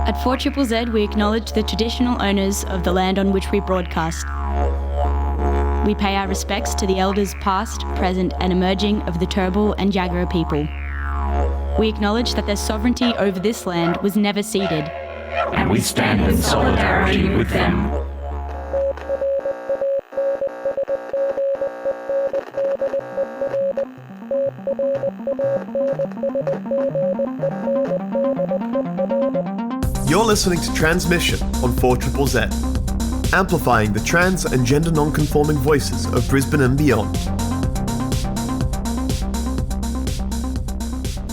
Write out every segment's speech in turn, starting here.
At 4ZZZ, we acknowledge the traditional owners of the land on which we broadcast. We pay our respects to the elders past, present and emerging of the Turrbal and Jagera people. We acknowledge that their sovereignty over this land was never ceded. And we stand in solidarity with them. You're listening to Transmission on 4ZZZ, amplifying the trans and gender non-conforming voices of Brisbane and beyond.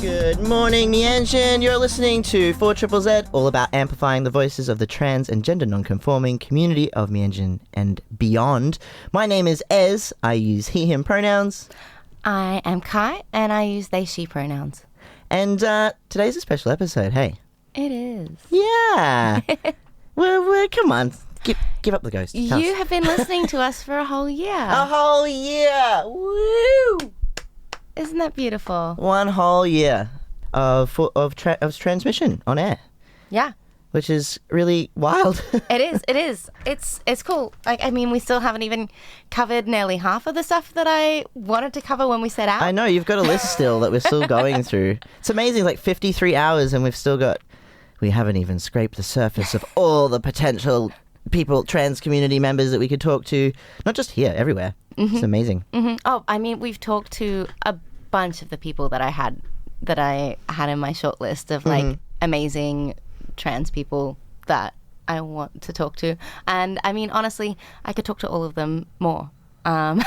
Good morning, Meanjin. You're listening to 4ZZZ, all about amplifying the voices of the trans and gender non-conforming community of Meanjin and beyond. My name is Ez. I use he, him pronouns. I am Kai, and I use they, she pronouns. And today's a special episode, hey? It is. Yeah. well, come on. Give up the ghost. You have been listening to us for a whole year. A whole year. Woo! Isn't that beautiful? One whole year of transmission on air. Yeah. Which is really wild. It is. It's cool. Like, I mean, we still haven't even covered nearly half of the stuff that I wanted to cover when we set out. I know, you've got a list still that we're still going through. It's amazing, like 53 hours and we haven't even scraped the surface of all the potential people, trans community members that we could talk to. Not just here, everywhere. Mm-hmm. It's amazing. Mm-hmm. Oh, I mean, we've talked to a bunch of the people that I had in my short list of like amazing trans people that I want to talk to. And I mean, honestly, I could talk to all of them more. Well,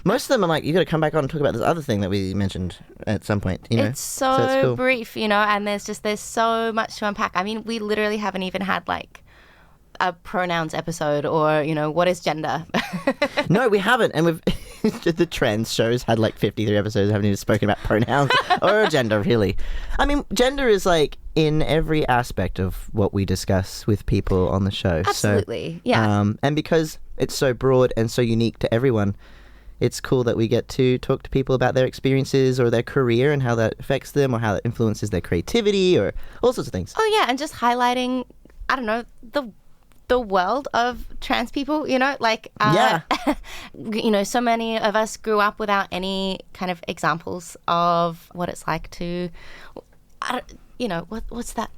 most of them I'm like, you got to come back on and talk about this other thing that we mentioned at some point. You know? It's so cool. Brief, you know, and there's so much to unpack. I mean, we literally haven't even had like a pronouns episode or, you know, what is gender? No, we haven't. And we've the trans shows had like 53 episodes, haven't even spoken about pronouns or gender, really. I mean, gender is like in every aspect of what we discuss with people on the show. Absolutely, so, yeah. And because it's so broad and so unique to everyone, it's cool that we get to talk to people about their experiences or their career and how that affects them or how that influences their creativity or all sorts of things. Oh, yeah, and just highlighting, I don't know, the world of trans people, you know, like, you know, so many of us grew up without any kind of examples of what it's like to, you know, what's that?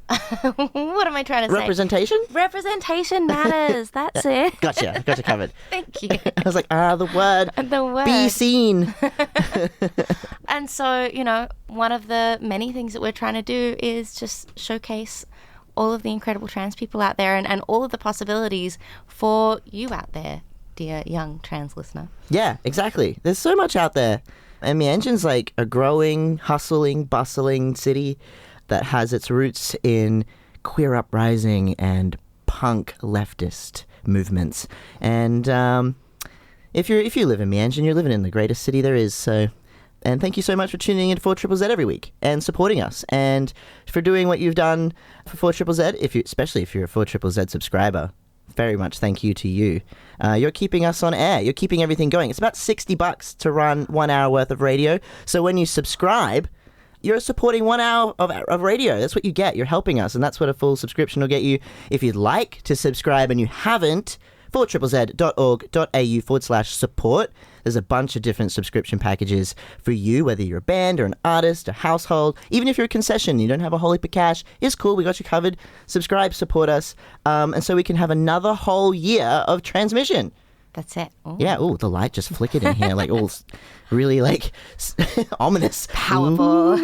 What am I trying to say? Representation? Representation matters. That's it. Gotcha covered. Thank you. I was like, the word. Be seen. And so, you know, one of the many things that we're trying to do is just showcase all of the incredible trans people out there and all of the possibilities for you out there, dear young trans listener. Yeah, exactly. There's so much out there. And Meanjin's like a growing, hustling, bustling city that has its roots in queer uprising and punk leftist movements. And if you live in Meanjin, you're living in the greatest city there is, so... And thank you so much for tuning in to 4ZZZ every week and supporting us and for doing what you've done for 4ZZZ, especially if you're a 4ZZZ subscriber. Very much thank you to you. You're keeping us on air. You're keeping everything going. It's about $60 to run 1 hour worth of radio. So when you subscribe, you're supporting 1 hour of radio. That's what you get. You're helping us, and that's what a full subscription will get you. If you'd like to subscribe and you haven't, 4ZZZ.org.au/support. There's a bunch of different subscription packages for you, whether you're a band or an artist, a household. Even if you're a concession, you don't have a whole heap of cash, it's cool. We got you covered. Subscribe, support us, and so we can have another whole year of transmission. That's it. Ooh. Yeah. Oh, the light just flickered in here, like all really like ominous, powerful.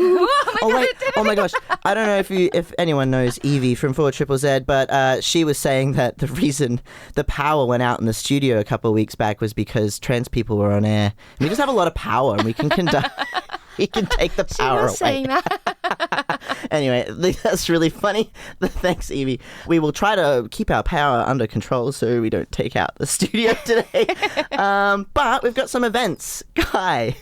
Oh my gosh! I don't know if anyone knows Evie from 4ZZZ, but she was saying that the reason the power went out in the studio a couple of weeks back was because trans people were on air. And we just have a lot of power, and we can conduct. He can take the power away. Saying that. Anyway, that's really funny. Thanks, Evie. We will try to keep our power under control so we don't take out the studio today. But we've got some events. Guy,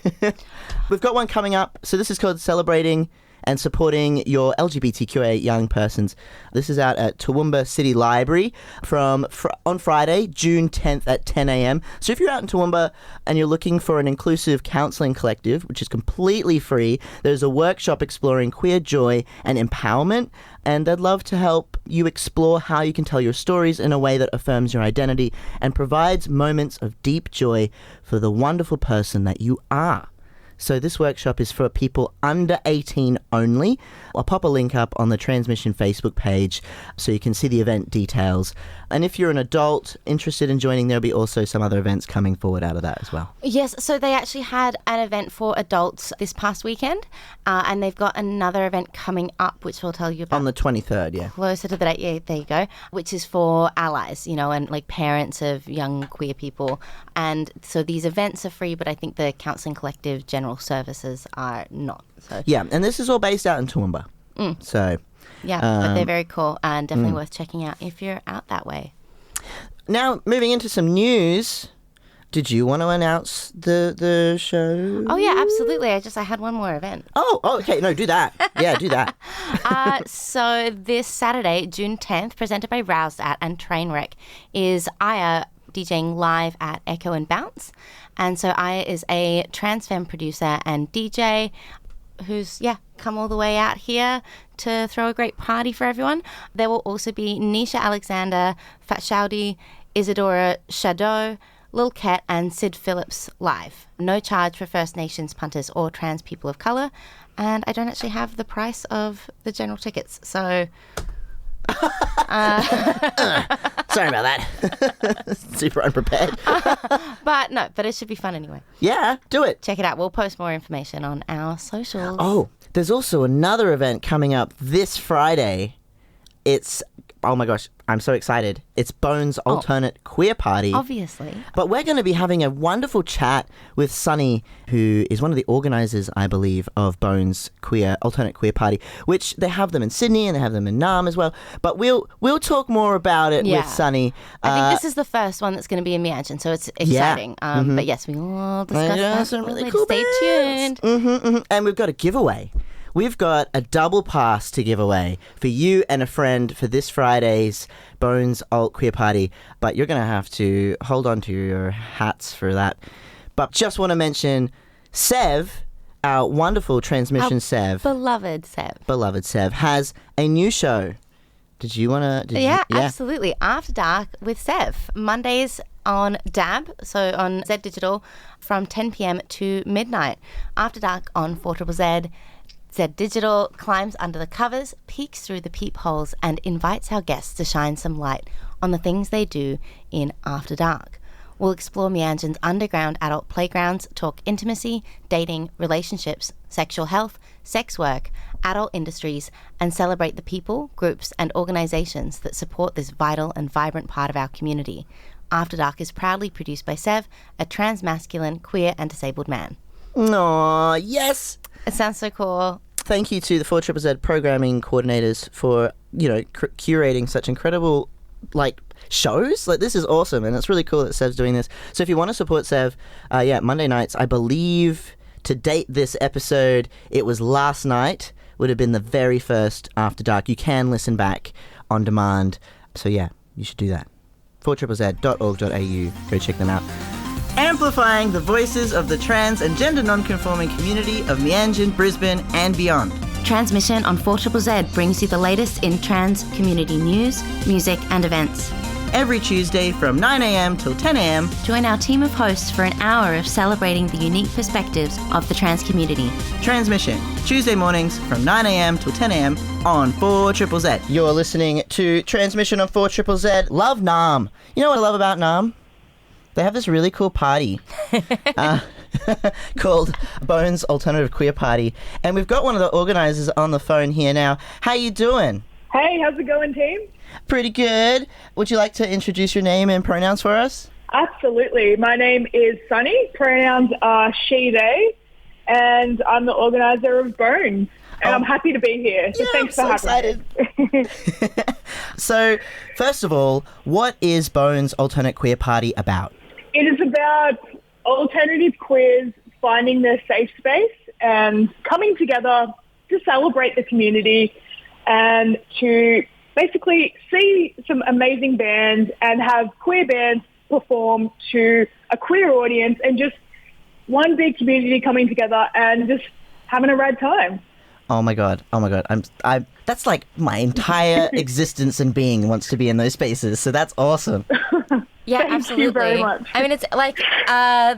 we've got one coming up. So this is called Celebrating and supporting your LGBTQA young persons. This is out at Toowoomba City Library on Friday, June 10th at 10 a.m. So if you're out in Toowoomba and you're looking for an inclusive counselling collective, which is completely free, there's a workshop exploring queer joy and empowerment, and they'd love to help you explore how you can tell your stories in a way that affirms your identity and provides moments of deep joy for the wonderful person that you are. So this workshop is for people under 18 only. I'll pop a link up on the Transmission Facebook page so you can see the event details. And if you're an adult interested in joining, there'll be also some other events coming forward out of that as well. Yes, so they actually had an event for adults this past weekend, and they've got another event coming up, which we'll tell you about. On the 23rd, yeah. Closer to the date, yeah, there you go, which is for allies, and like parents of young queer people. And so these events are free, but I think the Counselling Collective general services are not. So. Yeah, and this is all based out in Toowoomba. So... yeah, but they're very cool and definitely worth checking out if you're out that way. Now, moving into some news, did you want to announce the show? Oh, yeah, absolutely. I had one more event. Oh, okay. No, do that. Yeah, do that. So this Saturday, June 10th, presented by Roused At and Trainwreck, is Aya DJing live at Echo and Bounce. And so Aya is a trans femme producer and DJ who's, come all the way out here to throw a great party for everyone. There will also be Nisha Alexander, Fat Shouty, Isadora Shadow, Lil Ket and Sid Phillips live. No charge for First Nations punters or trans people of colour. And I don't actually have the price of the general tickets, so... Sorry about that. Super unprepared. But it should be fun anyway. Yeah, do it. Check it out. We'll post more information on our socials. Oh, there's also another event coming up this Friday. It's, oh my gosh, I'm so excited. It's Bones Alternate Queer Party. Obviously. But we're going to be having a wonderful chat with Sunny, who is one of the organisers, I believe, of Bones Alternate Queer Party, which they have them in Sydney and they have them in Naarm as well. But we'll talk more about it with Sunny. I think this is the first one that's going to be in Meanjin, so it's exciting. But yes, we will discuss that. Some really cool Stay tuned. And we've got a giveaway. We've got a double pass to give away for you and a friend for this Friday's Bones Alt Queer Party. But you're going to have to hold on to your hats for that. But just want to mention Sev, our wonderful Transmission Sev. Beloved Sev has a new show. Did you want to... Yeah, absolutely. After Dark with Sev. Mondays on DAB, so on Z Digital, from 10 p.m. to midnight. After Dark on 4ZZZ. Z Digital climbs under the covers, peeks through the peepholes, and invites our guests to shine some light on the things they do in After Dark. We'll explore Meanjin's underground adult playgrounds, talk intimacy, dating, relationships, sexual health, sex work, adult industries, and celebrate the people, groups, and organisations that support this vital and vibrant part of our community. After Dark is proudly produced by Sev, a trans-masculine, queer, and disabled man. Aw, yes! It sounds so cool. Thank you to the 4ZZZ programming coordinators for, curating such incredible, shows. This is awesome, and it's really cool that Sev's doing this. So if you want to support Sev, Monday nights, I believe, to date this episode, it was last night, would have been the very first After Dark. You can listen back on demand. So you should do that. 4ZZZ.org.au. Go check them out. Amplifying the voices of the trans and gender non-conforming community of Meanjin, Brisbane and beyond. Transmission on 4ZZZ brings you the latest in trans community news, music and events. Every Tuesday from 9am till 10am. Join our team of hosts for an hour of celebrating the unique perspectives of the trans community. Transmission, Tuesday mornings from 9am till 10am on 4ZZZ. You're listening to Transmission on 4ZZZ. Love Naarm. You know what I love about Naarm? They have this really cool party called Bones Alternative Queer Party. And we've got one of the organisers on the phone here now. How you doing? Hey, how's it going, team? Pretty good. Would you like to introduce your name and pronouns for us? Absolutely. My name is Sunny. Pronouns are she, they. And I'm the organiser of Bones. And I'm happy to be here. So thanks for having me. So, first of all, what is Bones Alternate Queer Party about? It is about alternative queers finding their safe space and coming together to celebrate the community and to basically see some amazing bands and have queer bands perform to a queer audience and just one big community coming together and just having a rad time. Oh my god! I that's like my entire existence and being wants to be in those spaces. So that's awesome. Yeah, Thank absolutely. you very much. I mean, it's like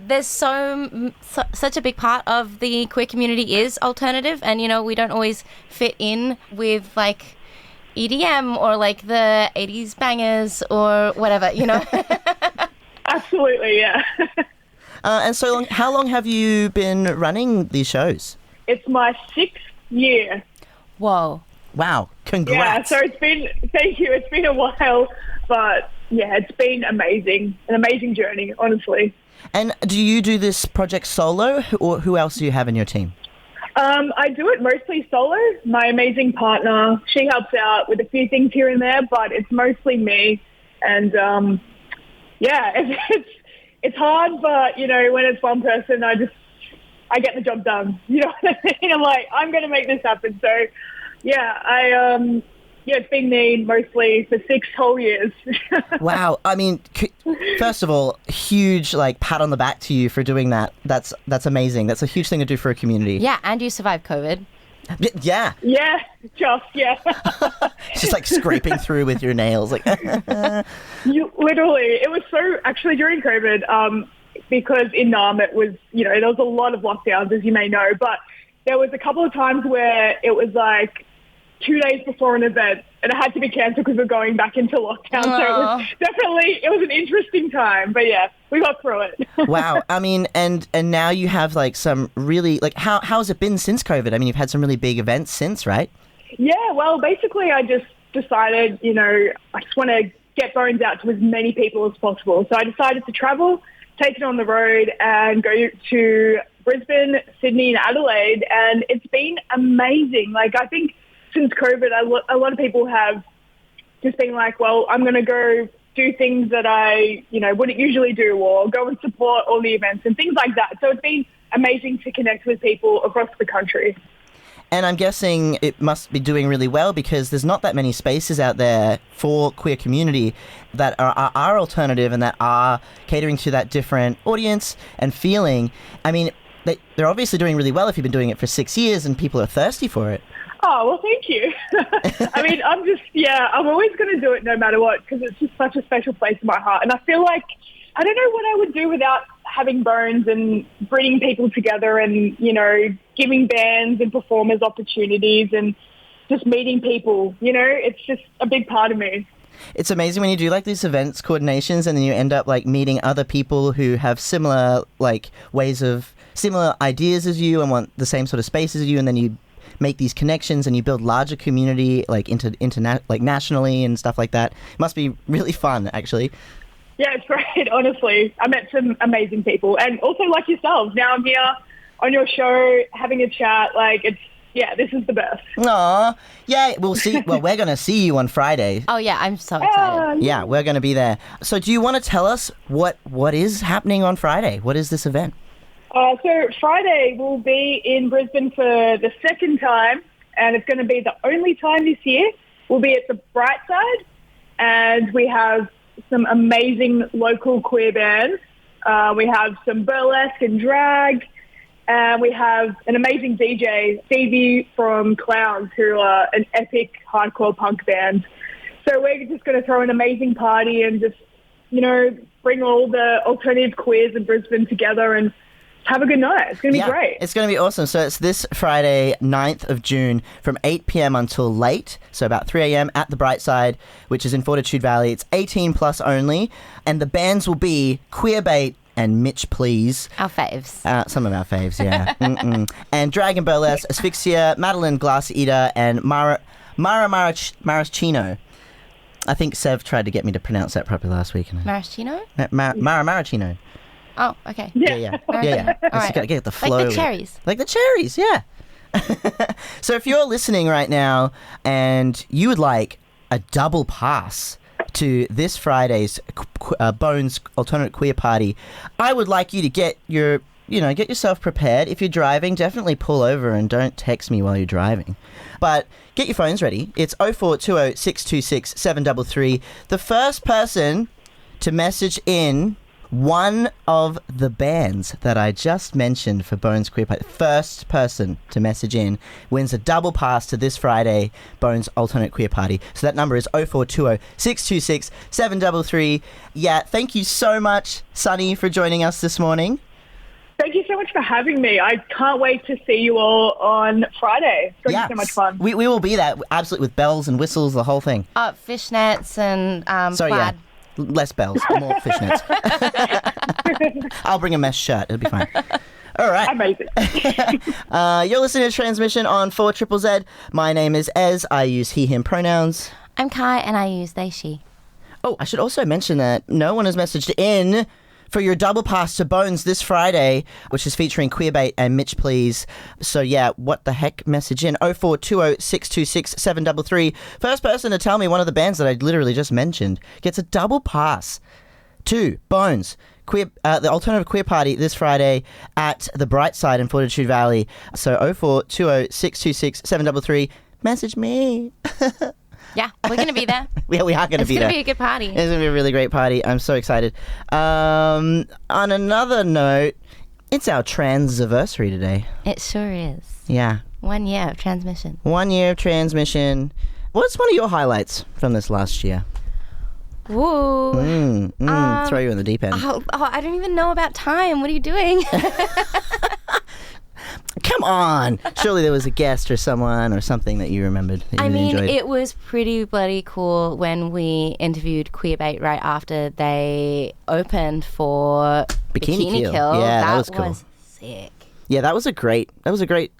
there's such a big part of the queer community is alternative, and we don't always fit in with like EDM or like the 80s bangers or whatever, Absolutely, yeah. And so, how long have you been running these shows? It's my 6th year. Whoa. Wow, congrats. Yeah, so thank you. It's been a while, but yeah, it's been amazing. An amazing journey, honestly. And do you do this project solo, or who else do you have in your team? I do it mostly solo. My amazing partner, she helps out with a few things here and there, but it's mostly me. And yeah, it's hard, but when it's one person, I get the job done. You know what I mean? I'm like, I'm going to make this happen. So yeah, it's been me mostly for 6 whole years. Wow. I mean, first of all, huge pat on the back to you for doing that. That's amazing. That's a huge thing to do for a community. Yeah, and you survived COVID. Yeah. Yeah, yeah. Just scraping through with your nails. You literally, it was so, actually during COVID, because in Nam it was, there was a lot of lockdowns, as you may know, but there was a couple of times where it was 2 days before an event and it had to be cancelled because we're going back into lockdown. Aww. So it was an interesting time, but yeah, we got through it. Wow. I mean, and now you have some really, how has it been since COVID? I mean, you've had some really big events since, right? Yeah, well, basically I just decided, I just want to get Bones out to as many people as possible. So I decided to travel, take it on the road and go to Brisbane, Sydney and Adelaide. And it's been amazing. I think since COVID, a lot of people have just been well, I'm going to go do things that I, wouldn't usually do or go and support all the events and things like that. So it's been amazing to connect with people across the country. And I'm guessing it must be doing really well because there's not that many spaces out there for queer community that are alternative and that are catering to that different audience and feeling. I mean, they're obviously doing really well if you've been doing it for 6 years and people are thirsty for it. Oh, well, thank you. I mean, I'm always going to do it no matter what because it's just such a special place in my heart. And I feel like I don't know what I would do without having Bones and bringing people together and, giving bands and performers opportunities and just meeting people. It's just a big part of me. It's amazing when you do these events coordinations and then you end up meeting other people who have similar similar ideas as you and want the same sort of space as you, and then you make these connections and you build larger community nationally and stuff like that. It must be really fun, actually. Yeah, it's great, honestly. I met some amazing people and also like yourselves. Now I'm here on your show having a chat. This is the best. Aw, yeah, we'll see. Well, we're going to see you on Friday. Oh, yeah, I'm so excited. Yeah, we're going to be there. So do you want to tell us what is happening on Friday? What is this event? So Friday we'll be in Brisbane for the second time, and it's going to be the only time this year. We'll be at the Bright Side, and we have some amazing local queer bands. We have some burlesque and drag, and we have an amazing DJ, Stevie from Clowns, who are an epic hardcore punk band. So we're just going to throw an amazing party and just, bring all the alternative queers in Brisbane together and have a good night. It's going to be great. It's going to be awesome. So it's this Friday, 9th of June, from 8 p.m. until late, so about 3 a.m. at the Bright Side, which is in Fortitude Valley. It's 18 plus only, and the bands will be Queerbait and Mitch Please. Our faves. Some of our faves, yeah. And Dragon Burlesque, Asphyxia, Madeline Glass Eater, and Mara Maraschino. I think Sev tried to get me to pronounce that properly last week. Maraschino? Mara Maraschino. Oh, okay. Yeah. All right. Just gotta get the flow. Like the cherries. Like the cherries, yeah. So if you're listening right now and you would like a double pass to this Friday's Bones Alternate Queer Party, I would like you to get your get yourself prepared. If you're driving, definitely pull over and don't text me while you're driving. But get your phones ready. It's 0420 626 733. The first person to message in one of the bands that I just mentioned for Bones Queer Party, first person to message in wins a double pass to this Friday Bones Alternate Queer Party. So that number is 0420 626 733. Yeah, thank you so much, Sunny, for joining us this morning. Thank you so much for having me. I can't wait to see you all on Friday. It's going to be so much fun. We will be there, absolutely, with bells and whistles, the whole thing. Fishnets and Sorry, plaid. yeah. Less bells, more fishnets. I'll bring a mesh shirt. It'll be fine. All right. Amazing. You're listening to Transmission on 4ZZZ. My name is Ez. I use he, him pronouns. I'm Kai, and I use they, she. Oh, I should also mention that no one has messaged in for your double pass to Bones this Friday, which is featuring Queerbait and Mitch Please. So yeah, what the heck, message in 0420 626 733. First person to tell me one of the bands that I literally just mentioned gets a double pass to Bones, the Alternative Queer Party this Friday at the Bright Side in Fortitude Valley. So 0420 626 733. Message me. Yeah, we're going to be there. Yeah, we are going to be there. It's going to be a good party. It's going to be a really great party. I'm so excited. On another note, it's our Tranziversary today. It sure is. Yeah. 1 year of transmission. 1 year of transmission. What's one of your highlights from this last year? Whoa. Throw you in the deep end. I don't even know about time. What are you doing? Come on. Surely there was a guest or someone or something that you remembered that you really enjoyed. It was pretty bloody cool when we interviewed Queerbait right after they opened for Bikini Kill. Yeah, that was cool. That was sick. Yeah, that was a great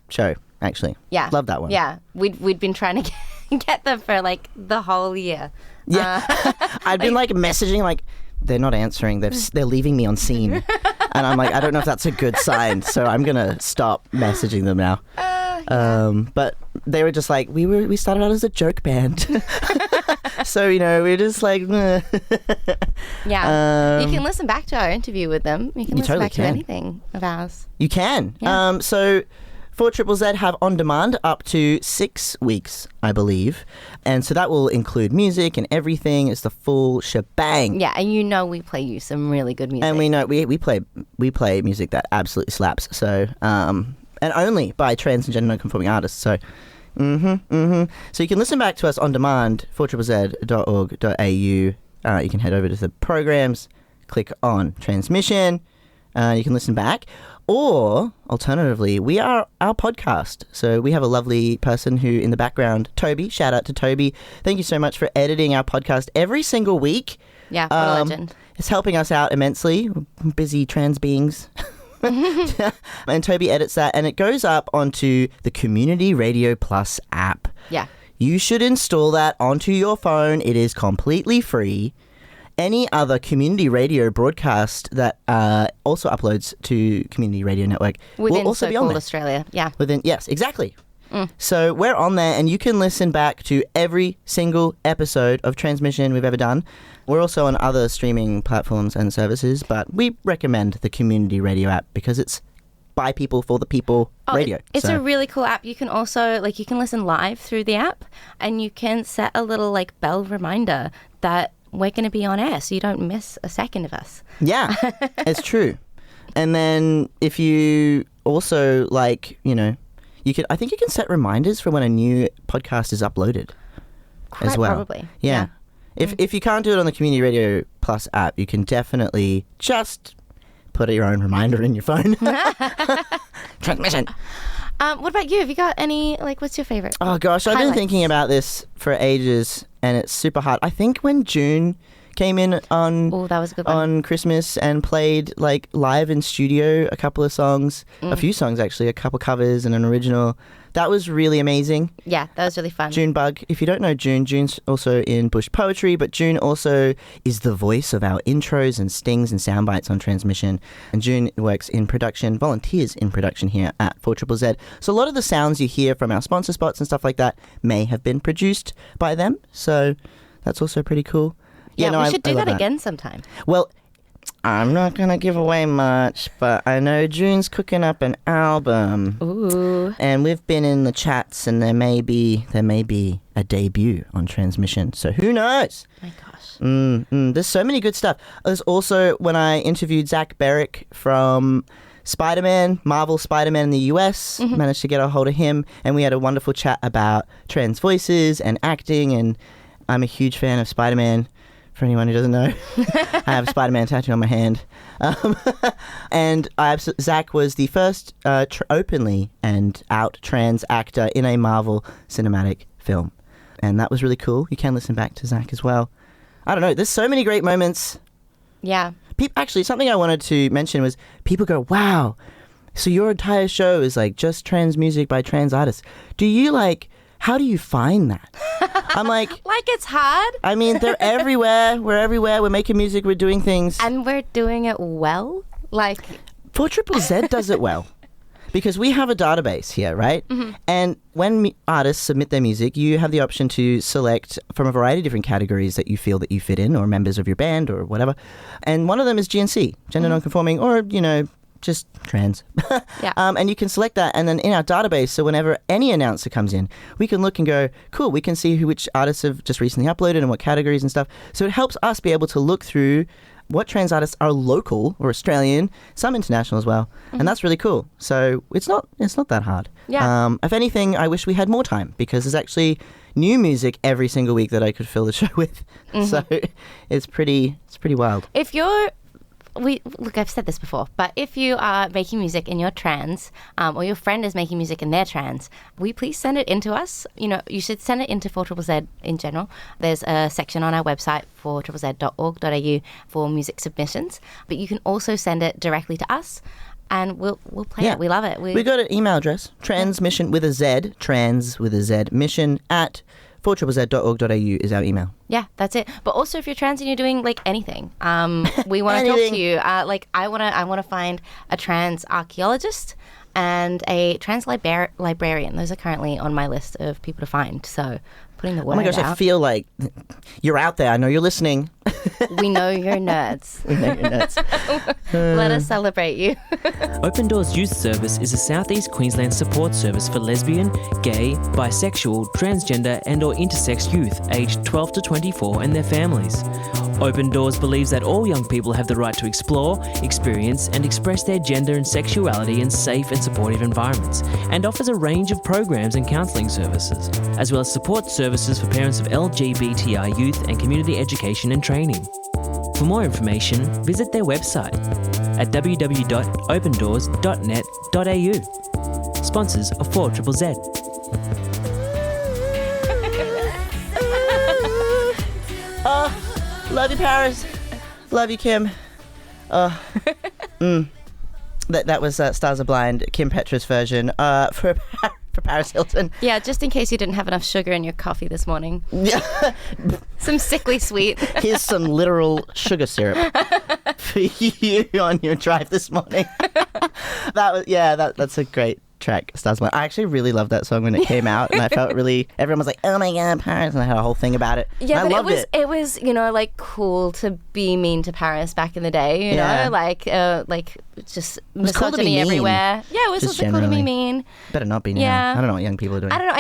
show, actually. Yeah. Loved that one. Yeah. We'd been trying to get them for like the whole year. Yeah. I'd been like messaging like, they're not answering. They're leaving me on scene. And I'm like, I don't know if that's a good sign. So I'm going to stop messaging them now. Yeah. But they were just like, we started out as a joke band. So, we're just like, meh. Yeah. You can listen back to our interview with them. You can listen totally back to anything of ours. You can. Yeah. So 4ZZZ have on demand up to 6 weeks, I believe. And so that will include music and everything. It's the full shebang. Yeah, and we play you some really good music. And we know we play music that absolutely slaps. So and only by trans and gender non-conforming artists. So So you can listen back to us on demand, 4ZZZ.org.au. You can head over to the programs, click on transmission. You can listen back. Or, alternatively, we are our podcast. So we have a lovely person who, in the background, Toby, shout out to Toby. Thank you so much for editing our podcast every single week. Yeah, what a legend. It's helping us out immensely. Busy trans beings. And Toby edits that, and it goes up onto the Community Radio Plus app. Yeah. You should install that onto your phone. It is completely free. Any other community radio broadcast that also uploads to Community Radio Network will also be on there. Australia, yeah. Yes, exactly. So we're on there, and you can listen back to every single episode of Transmission we've ever done. We're also on other streaming platforms and services, but we recommend the Community Radio app because it's by people for the people radio. It's a really cool app. You can also you can listen live through the app, and you can set a little bell reminder that we're going to be on air, so you don't miss a second of us. Yeah, it's true. And then if you also you can. I think you can set reminders for when a new podcast is uploaded. Quite as well. Probably. Yeah. If you can't do it on the Community Radio Plus app, you can definitely just put your own reminder in your phone. Transmission. What about you? Have you got any, what's your favorite? Oh gosh, I've been highlights? thinking about this for ages, and it's super hard. I think when June came in on that was a good one. on Christmas and played live in studio a couple of songs, a few songs actually, a couple covers and an original. That was really amazing. Yeah, that was really fun. June Bug. If you don't know June, June's also in Bush Poetry, but June also is the voice of our intros and stings and sound bites on Transmission. And June works in production, volunteers in production here at 4ZZZ. So a lot of the sounds you hear from our sponsor spots and stuff like that may have been produced by them. So that's also pretty cool. Yeah, no, we should do I love that again sometime. Well, I'm not going to give away much, but I know June's cooking up an album. Ooh. And we've been in the chats, and there may be a debut on Transmission. So who knows? Oh my gosh. There's so many good stuff. There's also when I interviewed Zach Berrick from Spider-Man, Marvel Spider-Man in the US, managed to get a hold of him, and we had a wonderful chat about trans voices and acting, and I'm a huge fan of Spider-Man. For anyone who doesn't know, I have a Spider-Man tattoo on my hand. And Zach was the first openly and out trans actor in a Marvel cinematic film. And that was really cool. You can listen back to Zach as well. I don't know. There's so many great moments. Yeah. Actually, something I wanted to mention was people go, wow, so your entire show is like just trans music by trans artists. How do you find that? I'm like it's hard. I mean, they're everywhere. We're everywhere. We're making music. We're doing things. And we're doing it well. 4ZZZ does it well. Because we have a database here, right? Mm-hmm. And when artists submit their music, you have the option to select from a variety of different categories that you feel that you fit in, or members of your band or whatever. And one of them is GNC, gender nonconforming, or, just trans. Yeah. And you can select that, and then in our database, so whenever any announcer comes in, we can look and go, cool, we can see which artists have just recently uploaded and what categories and stuff. So it helps us be able to look through what trans artists are local or Australian, some international as well. And that's really cool. So it's not that hard. Yeah. If anything, I wish we had more time, because there's actually new music every single week that I could fill the show with. So it's pretty wild. If I've said this before, but if you are making music and you're trans, or your friend is making music and they're trans, will you please send it in to us? You should send it into 4ZZZ in general. There's a section on our website, 4ZZZ.org.au, for music submissions, but you can also send it directly to us, and we'll play it. We love it. We got an email address, transmission with a Z, trans with a Z, mission at 4ZZZ.org.au is our email. Yeah, that's it. But also, if you're trans and you're doing anything, we want to talk to you. I want to find a trans archaeologist and a trans librarian. Those are currently on my list of people to find. So putting the word out. Oh my gosh, I feel like you're out there. I know you're listening. We know you're nerds. We know you're nerds. Let us celebrate you. Open Doors Youth Service is a Southeast Queensland support service for lesbian, gay, bisexual, transgender and or intersex youth aged 12 to 24 and their families. Open Doors believes that all young people have the right to explore, experience and express their gender and sexuality in safe and supportive environments, and offers a range of programs and counselling services, as well as support services for parents of LGBTI youth and community education and training. For more information, visit their website at www.opendoors.net.au. Sponsors of 4ZZZ. Love you, Paris. Love you, Kim. That was Stars Are Blind, Kim Petras' version for Paris Hilton. Yeah, just in case you didn't have enough sugar in your coffee this morning. Yeah. Some sickly sweet. Here's some literal sugar syrup for you on your drive this morning. That's a great track, Stars Blind. I actually really loved that song when it came out, and I felt everyone was like, oh my god, Paris, and I had a whole thing about it. Yeah, and but I loved it was cool to be mean to Paris back in the day, you know, just was cool to be misogyny mean. everywhere. Yeah, it was Just also cool to be generally. mean. Better not be now. Yeah. I don't know what young people are doing. I don't know.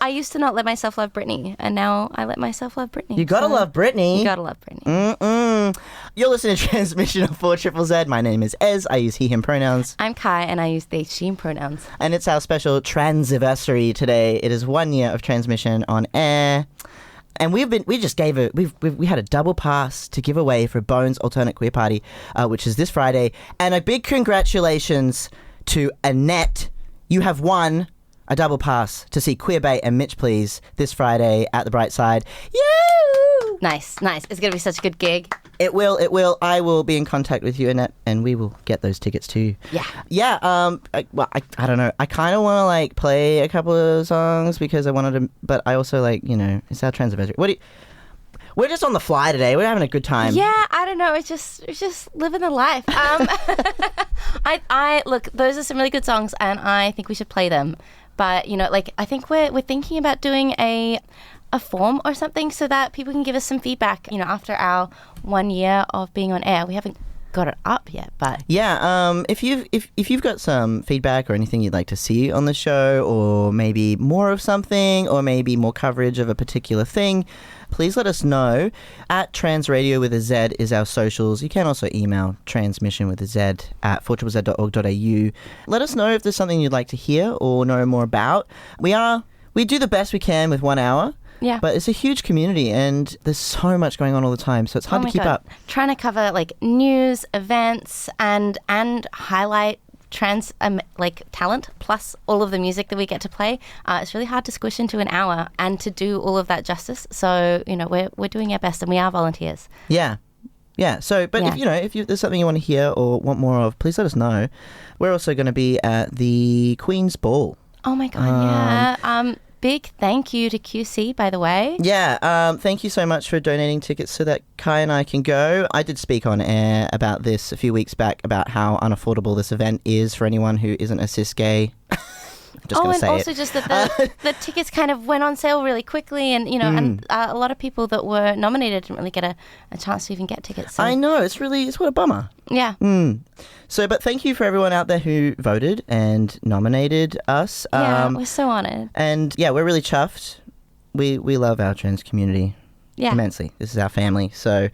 I used to not let myself love Britney, and now I let myself love Britney. You gotta love Britney. You gotta love Britney. You're listening to Transmission of 4ZZZ. My name is Ez. I use he, him pronouns. I'm Kai, and I use they, she pronouns. And it's our special Tranziversary today. It is 1 year of transmission on air. And we had a double pass to give away for Bones Alternate Queer Party, which is this Friday. And a big congratulations to Annette. You have won a double pass to see Queer Bait and Mitch Please this Friday at the Bright Side. Yay! Nice. It's going to be such a good gig. It will. I will be in contact with you, Annette, and we will get those tickets to you. Yeah. I don't know. I kind of want to play a couple of songs because I wanted to, but I also it's our Tranziversary. We're just on the fly today. We're having a good time. Yeah, I don't know. It's just living the life. I look. Those are some really good songs, and I think we should play them. But I think we're thinking about doing a form or something so that people can give us some feedback. After our 1 year of being on air, we haven't got it up yet, but Yeah, if you've got some feedback or anything you'd like to see on the show, or maybe more of something, or maybe more coverage of a particular thing, please let us know. At Transradio with a Z is our socials. You can also email transmission with a Z at 4ZZZ.org.au. Let us know if there's something you'd like to hear or know more about. We do the best we can with 1 hour. yeah. But it's a huge community and there's so much going on all the time, so it's hard to keep up. Trying to cover like news, events, and highlight trans talent, plus all of the music that we get to play. It's really hard to squish into an hour and to do all of that justice. So we're doing our best, and we are volunteers. Yeah. So, but if there's something you want to hear or want more of, please let us know. We're also going to be at the Queen's Ball. Oh my God! Yeah. Big thank you to QC, by the way. Yeah, thank you so much for donating tickets so that Kai and I can go. I did speak on air about this a few weeks back, about how unaffordable this event is for anyone who isn't a cis gay. Just that the tickets kind of went on sale really quickly, and and a lot of people that were nominated didn't really get a chance to even get tickets. So. I know, it's what a bummer. Yeah. So, but thank you for everyone out there who voted and nominated us. Yeah, we're so honoured. And yeah, we're really chuffed. We love our trans community immensely. This is our family. So,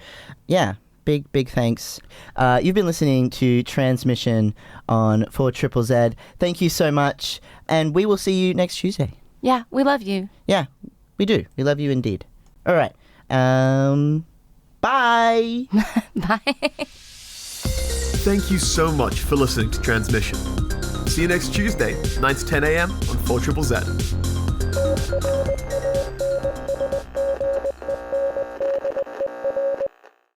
yeah. Big thanks. You've been listening to Transmission on 4ZZZ. Thank you so much. And we will see you next Tuesday. Yeah, we love you. Yeah, we do. We love you indeed. All right. Bye. Bye. Thank you so much for listening to Transmission. See you next Tuesday, 9 to 10 a.m. on 4ZZZ.